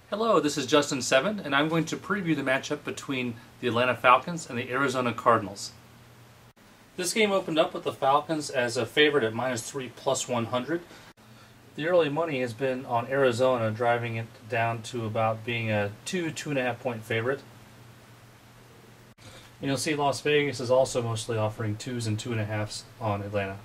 Hello, this is Justin Seven, and I'm going to preview the matchup between the Atlanta Falcons and the Arizona Cardinals. This game opened up with the Falcons as a favorite at -3 plus 100. The early money has been on Arizona, driving it down to about being a 2.5 point favorite. And you'll see Las Vegas is also mostly offering 2s and 2.5s on Atlanta.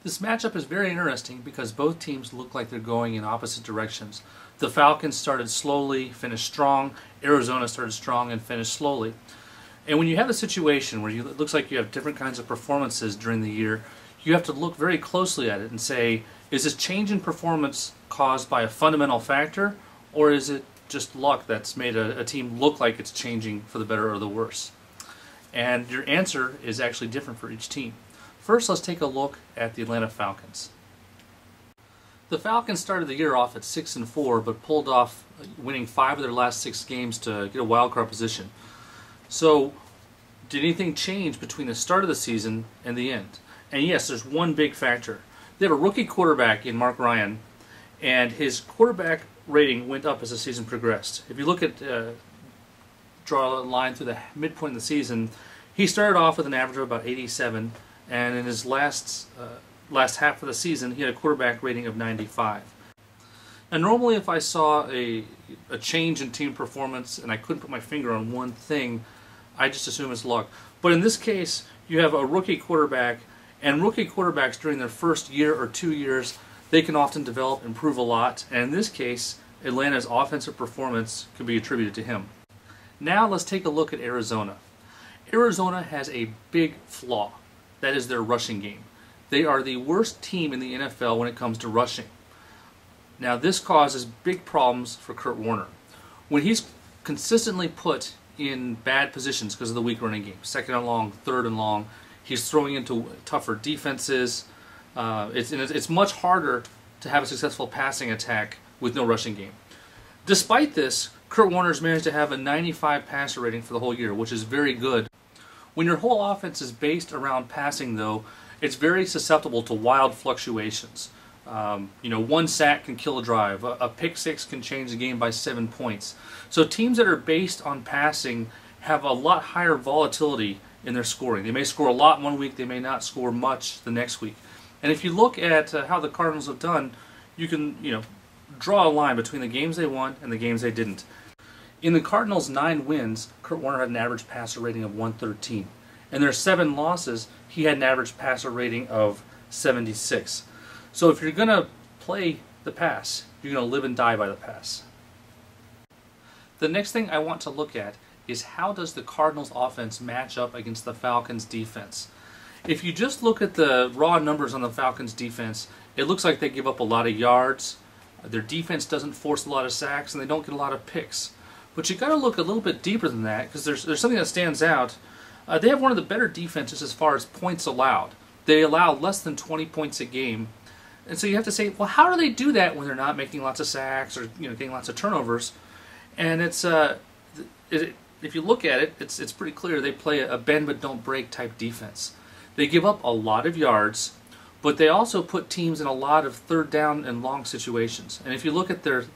This matchup is very interesting because both teams look like they're going in opposite directions. The Falcons started slowly, finished strong. Arizona started strong and finished slowly. And when you have a situation where it looks like you have different kinds of performances during the year, you have to look very closely at it and say, is this change in performance caused by a fundamental factor, or is it just luck that's made a team look like it's changing for the better or the worse? And your answer is actually different for each team. First, let's take a look at the Atlanta Falcons. The Falcons started the year off at 6-4, but pulled off winning 5 of their last 6 games to get a wildcard position. So, did anything change between the start of the season and the end? And yes, there's one big factor. They have a rookie quarterback in Mark Ryan, and his quarterback rating went up as the season progressed. If you look at, draw a line through the midpoint of the season, he started off with an average of about 87, and in his last half of the season, he had a quarterback rating of 95. Now, normally if I saw a change in team performance and I couldn't put my finger on one thing, I just assume it's luck. But in this case, you have a rookie quarterback, and rookie quarterbacks during their first year or 2 years, they can often develop, improve a lot, and in this case, Atlanta's offensive performance could be attributed to him. Now let's take a look at Arizona. Arizona has a big flaw. That is their rushing game. They are the worst team in the NFL when it comes to rushing. Now this causes big problems for Kurt Warner. When he's consistently put in bad positions because of the weak running game, 2nd and long, 3rd and long, he's throwing into tougher defenses. It's much harder to have a successful passing attack with no rushing game. Despite this, Kurt Warner's managed to have a 95 passer rating for the whole year, which is very good. When your whole offense is based around passing, though, it's very susceptible to wild fluctuations. One sack can kill a drive. A pick six can change the game by 7 points. So teams that are based on passing have a lot higher volatility in their scoring. They may score a lot one week, they may not score much the next week. And if you look at how the Cardinals have done, you can draw a line between the games they won and the games they didn't. In the Cardinals' 9 wins, Kurt Warner had an average passer rating of 113. In their 7 losses, he had an average passer rating of 76. So if you're going to play the pass, you're going to live and die by the pass. The next thing I want to look at is how does the Cardinals' offense match up against the Falcons' defense. If you just look at the raw numbers on the Falcons' defense, it looks like they give up a lot of yards. Their defense doesn't force a lot of sacks, and they don't get a lot of picks. But you got to look a little bit deeper than that, because there's something that stands out. They have one of the better defenses as far as points allowed. They allow less than 20 points a game, and so you have to say, well, how do they do that when they're not making lots of sacks or getting lots of turnovers? And if you look at it, it's pretty clear they play a bend but don't break type defense. They give up a lot of yards, but they also put teams in a lot of 3rd down and long situations. And if you look at their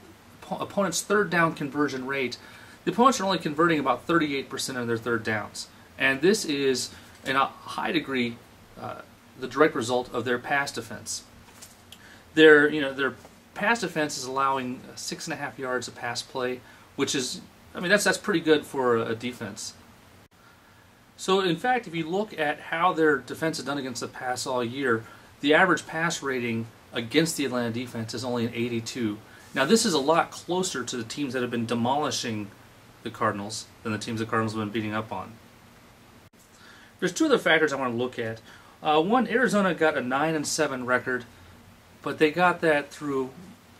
opponent's 3rd down conversion rate, the opponents are only converting about 38% of their 3rd downs. And this is, in a high degree, the direct result of their pass defense. Their pass defense is allowing 6.5 yards of pass play, which is, that's pretty good for a defense. So in fact, if you look at how their defense has done against the pass all year, the average pass rating against the Atlanta defense is only an 82. Now this is a lot closer to the teams that have been demolishing the Cardinals than the teams the Cardinals have been beating up on. There's 2 other factors I want to look at. One, Arizona got a 9-7 record, but they got that through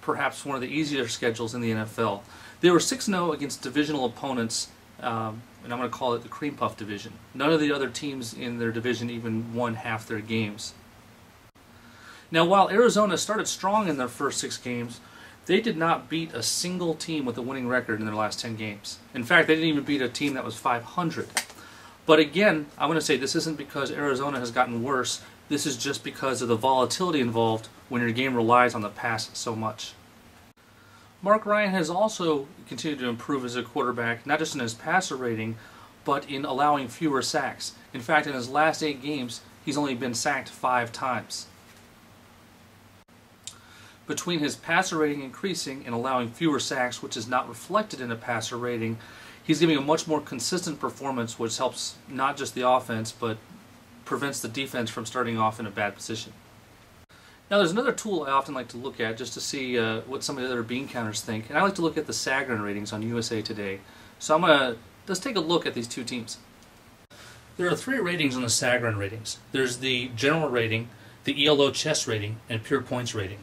perhaps one of the easier schedules in the NFL. They were 6-0 against divisional opponents, and I'm going to call it the Cream Puff division. None of the other teams in their division even won half their games. Now, while Arizona started strong in their first 6 games, they did not beat a single team with a winning record in their last 10 games. In fact, they didn't even beat a team that was 500. But again, I want to say this isn't because Arizona has gotten worse. This is just because of the volatility involved when your game relies on the pass so much. Mark Ryan has also continued to improve as a quarterback, not just in his passer rating, but in allowing fewer sacks. In fact, in his last 8 games, he's only been sacked 5 times. Between his passer rating increasing and allowing fewer sacks, which is not reflected in a passer rating, he's giving a much more consistent performance, which helps not just the offense, but prevents the defense from starting off in a bad position. Now, there's another tool I often like to look at just to see what some of the other bean counters think, and I like to look at the Sagarin ratings on USA Today. So I'm going to just take a look at these two teams. There are 3 ratings on the Sagarin ratings. There's the general rating, the ELO chess rating, and pure points rating.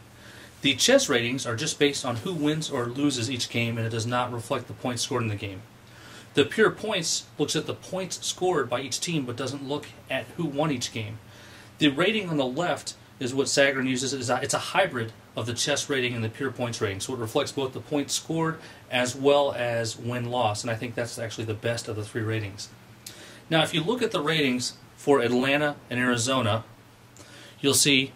The chess ratings are just based on who wins or loses each game, and it does not reflect the points scored in the game. The pure points looks at the points scored by each team, but doesn't look at who won each game. The rating on the left is what Sagarin uses. It's a hybrid of the chess rating and the pure points rating, so it reflects both the points scored as well as win-loss, and I think that's actually the best of the 3 ratings. Now, if you look at the ratings for Atlanta and Arizona, you'll see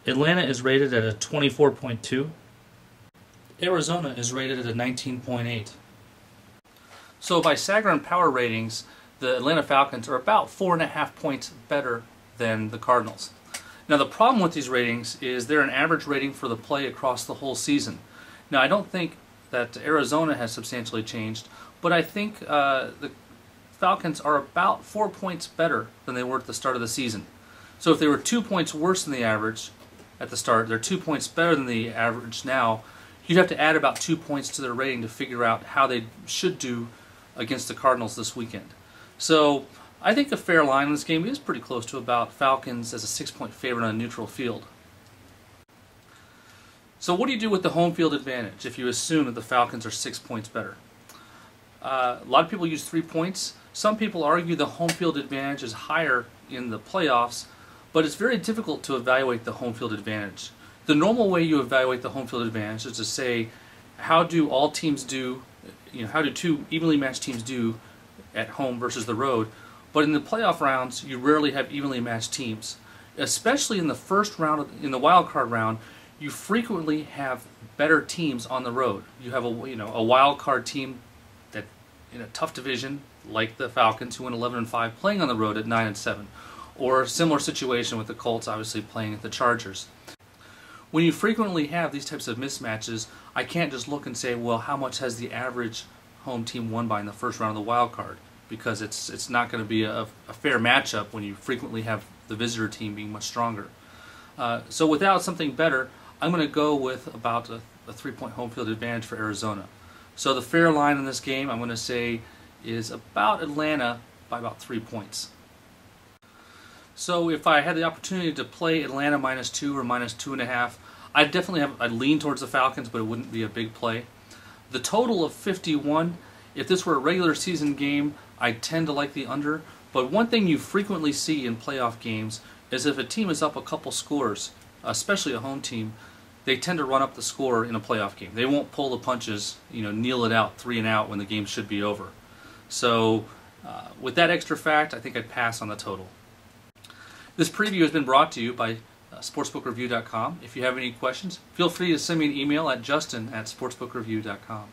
Atlanta is rated at a 24.2. Arizona is rated at a 19.8. So by Sagarin power ratings, the Atlanta Falcons are about 4.5 points better than the Cardinals. Now, the problem with these ratings is they're an average rating for the play across the whole season. Now, I don't think that Arizona has substantially changed, but I think the Falcons are about 4 points better than they were at the start of the season. So if they were 2 points worse than the average at the start, they're 2 points better than the average now, you'd have to add about 2 points to their rating to figure out how they should do against the Cardinals this weekend. So I think a fair line in this game is pretty close to about Falcons as a 6-point favorite on a neutral field. So what do you do with the home field advantage if you assume that the Falcons are 6 points better? A lot of people use 3 points. Some people argue the home field advantage is higher in the playoffs, but it's very difficult to evaluate the home field advantage. The normal way you evaluate the home field advantage is to say, how do all teams do, how do 2 evenly matched teams do at home versus the road? But in the playoff rounds, you rarely have evenly matched teams. Especially in the first round, in the wild card round, you frequently have better teams on the road. You have a wild card team that in a tough division like the Falcons, who went 11-5, playing on the road at 9-7, or a similar situation with the Colts, obviously playing at the Chargers. When you frequently have these types of mismatches, I can't just look and say, well, how much has the average home team won by in the first round of the wild card? Because it's not going to be a fair matchup when you frequently have the visitor team being much stronger. So without something better, I'm going to go with about a 3-point home field advantage for Arizona. So the fair line in this game, I'm going to say, is about Atlanta by about 3 points. So if I had the opportunity to play Atlanta -2 or -2.5, I'd lean towards the Falcons, but it wouldn't be a big play. The total of 51, if this were a regular season game, I tend to like the under. But one thing you frequently see in playoff games is if a team is up a couple scores, especially a home team, they tend to run up the score in a playoff game. They won't pull the punches, kneel it out 3 and out when the game should be over. So with that extra fact, I think I'd pass on the total. This preview has been brought to you by sportsbookreview.com. If you have any questions, feel free to send me an email at justin@sportsbookreview.com.